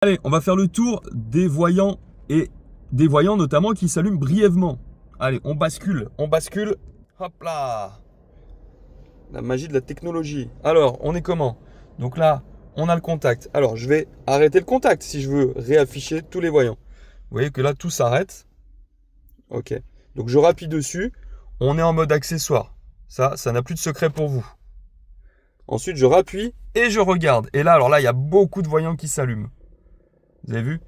Allez, on va faire le tour des voyants et des voyants notamment qui s'allument brièvement. Allez, on bascule. Hop là. La magie de la technologie. Alors, on est comment? Donc là, on a le contact. Alors, je vais arrêter le contact si je veux réafficher tous les voyants. Vous voyez que là, tout s'arrête. Ok. Donc, je rappuie dessus. On est en mode accessoire. Ça n'a plus de secret pour vous. Ensuite, je rappuie et je regarde. Et là, alors là, il y a beaucoup de voyants qui s'allument. Vous avez vu?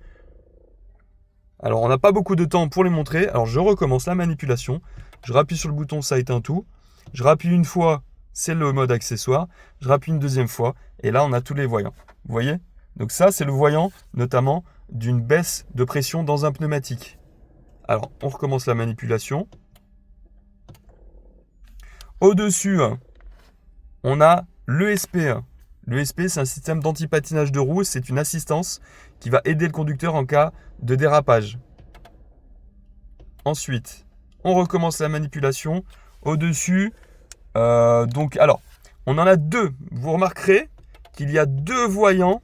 Alors, on n'a pas beaucoup de temps pour les montrer. Alors, je recommence la manipulation. Je rappuie sur le bouton, ça éteint tout. Je rappuie une fois, c'est le mode accessoire. Je rappuie une deuxième fois. Et là, on a tous les voyants. Vous voyez? Donc ça, c'est le voyant, notamment, d'une baisse de pression dans un pneumatique. Alors, on recommence la manipulation. Au-dessus, on a l'ESP. L'ESP, c'est un système d'anti-patinage de roue. C'est une assistance qui va aider le conducteur en cas de dérapage. Ensuite, on recommence la manipulation. Au-dessus, alors, on en a deux. Vous remarquerez qu'il y a deux voyants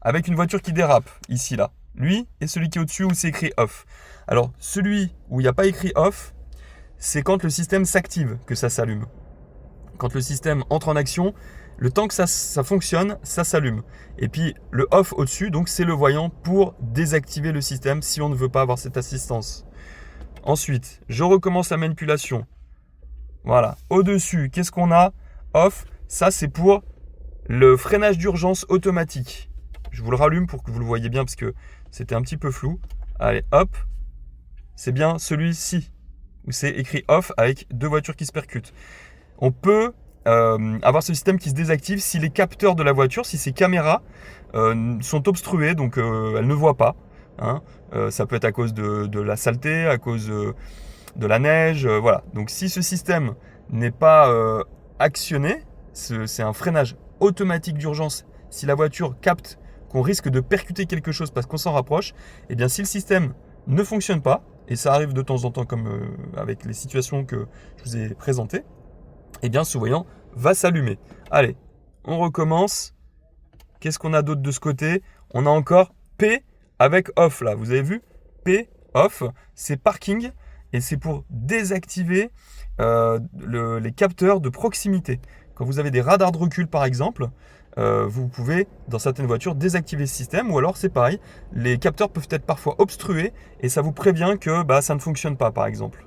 avec une voiture qui dérape, ici, là. Lui et celui qui est au-dessus où c'est écrit off. Alors, celui où il n'y a pas écrit off, c'est quand le système s'active que ça s'allume. Quand le système entre en action, le temps que ça fonctionne, ça s'allume. Et puis le off au-dessus, donc c'est le voyant pour désactiver le système si on ne veut pas avoir cette assistance. Ensuite, je recommence la manipulation. Voilà. Au-dessus, qu'est-ce qu'on a? Off, ça c'est pour le freinage d'urgence automatique. Je vous le rallume pour que vous le voyez bien parce que c'était un petit peu flou. Allez, hop. C'est bien celui-ci où c'est écrit off avec deux voitures qui se percutent. On peut avoir ce système qui se désactive si les capteurs de la voiture, si ces caméras sont obstruées, donc elles ne voient pas. Hein. Ça peut être à cause de la saleté, à cause de la neige, voilà. Donc si ce système n'est pas actionné, c'est un freinage automatique d'urgence. Si la voiture capte qu'on risque de percuter quelque chose parce qu'on s'en rapproche, et bien si le système ne fonctionne pas, et ça arrive de temps en temps comme avec les situations que je vous ai présentées, et bien ce voyant va s'allumer. Allez, on recommence. Qu'est-ce qu'on a d'autre de ce côté? On a encore P avec off là. Vous avez vu? P off, c'est parking et c'est pour désactiver les capteurs de proximité. Quand vous avez des radars de recul par exemple, vous pouvez dans certaines voitures désactiver ce système ou alors c'est pareil, les capteurs peuvent être parfois obstrués et ça vous prévient que ça ne fonctionne pas par exemple.